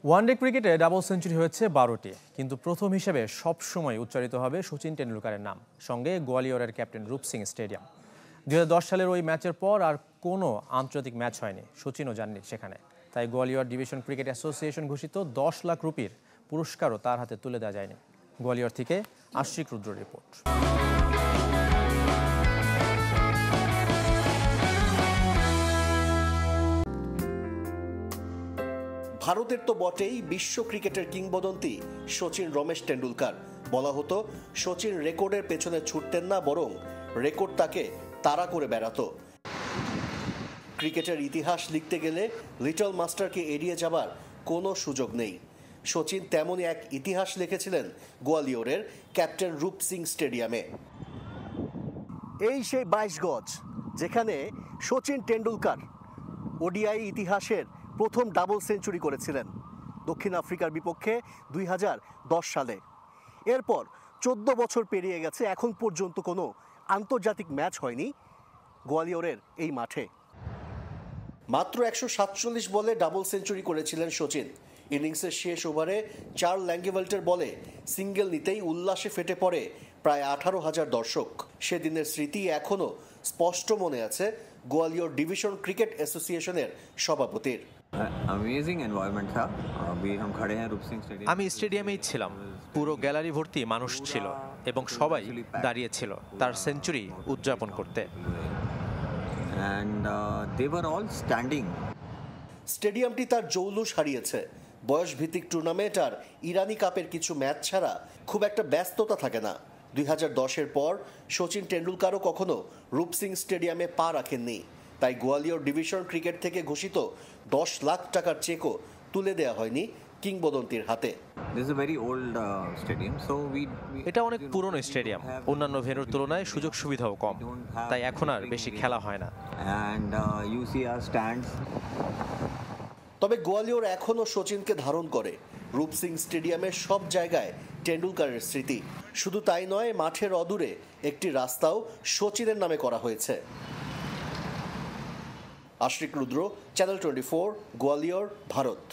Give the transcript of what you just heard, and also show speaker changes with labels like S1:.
S1: One day ক্রিকেটে double century হয়েছে ১২টি, কিন্তু প্রথম হিসেবে সবসময় উচ্চারিত হবে শচীন টেন্ডুলকারের নাম, সঙ্গে গোয়ালিয়রের ক্যাপ্টেন রূপ সিং স্টেডিয়াম। ২০১০ সালের ওই ম্যাচের পর আর কোনো আন্তর্জাতিক ম্যাচ হয়নি, শচীনও যাননি সেখানে। তাই গোয়ালিয়র ডিভিশন ক্রিকেট অ্যাসোসিয়েশন ঘোষিত ১০ লাখ রুপির পুরস্কারও তার হাতে তুলে দেওয়া যায়নি। গোয়ালিয়র থেকে আশিক রুদ্র রিপোর্ট।
S2: ভারতের তো বটেই, বিশ্ব ক্রিকেটের কিংবদন্তি শচীন রমেশ টেন্ডুলকার। বলা হতো শচীন রেকর্ডের পেছনে ছুটতেন না, বরং রেকর্ড তাকে তাড়া করে বেড়াতো। ক্রিকেটের ইতিহাস লিখতে গেলে লিটল মাস্টারকে এড়িয়ে যাবার কোনো সুযোগ নেই। শচীন তেমনই এক ইতিহাস লিখেছিলেন গোয়ালিয়রের ক্যাপ্টেন রূপ সিং স্টেডিয়ামে। এই সেই ২২ গজ, যেখানে শচীন টেন্ডুলকার ওডিআই ইতিহাসের প্রথম ডাবল সেঞ্চুরি করেছিলেন দক্ষিণ আফ্রিকার বিপক্ষে ২০১০ সালে। এরপর ১৪ বছর পেরিয়ে গেছে, এখন পর্যন্ত কোনো আন্তর্জাতিক ম্যাচ হয়নি গোয়ালিয়রের এই মাঠে। মাত্র ১৪৭ বলে ডাবল সেঞ্চুরি করেছিলেন শচীন। ইনিংসের শেষ ওভারে চার্ল ল্যাঙ্গেভেল্টের বলে সিঙ্গেল নিতেই উল্লাসে ফেটে পড়ে প্রায় ১৮,০০০ দর্শক। সেদিনের স্মৃতি এখনও স্পষ্ট মনে আছে গোয়ালিয়র ডিভিশন ক্রিকেট অ্যাসোসিয়েশনের সভাপতির।
S1: আমি স্টেডিয়ামেই ছিলাম, পুরো গ্যালারি ভর্তি মানুষ ছিল এবং সবাই দাঁড়িয়ে ছিল তার সেঞ্চুরি উদযাপন করতে।
S2: স্টেডিয়ামটি তার জৌলুস হারিয়েছে। বয়স ভিত্তিক টুর্নামেন্ট আর ইরানি কাপের কিছু ম্যাচ ছাড়া খুব একটা ব্যস্ততা থাকে না। ২০১০-এর পর শচীন টেন্ডুলকারও কখনো রূপ সিং স্টেডিয়ামে পা রাখেননি। তাই গোয়ালিয়র ডিভিশন ক্রিকেট থেকে ঘোষিত ১০ লাখ টাকার চেকও তুলে দেওয়া হয়নি কিংবদন্তির হাতে।
S1: এটা অনেক পুরনো স্টেডিয়াম, অন্যান্য ভেন্যুর তুলনায় সুযোগ সুবিধাও কম, তাই এখন আর বেশি খেলা হয় না।
S2: তবে গোয়ালিয়র এখনও শচীনকে ধারণ করে। রূপ সিং স্টেডিয়ামের সব জায়গায় টেন্ডুলকারের স্মৃতি। শুধু তাই নয়, মাঠের অদূরে একটি রাস্তাও শচীনের নামে করা হয়েছে। আশিক রুদ্র, চ্যানেল 24, গোয়ালিয়র, ভারত।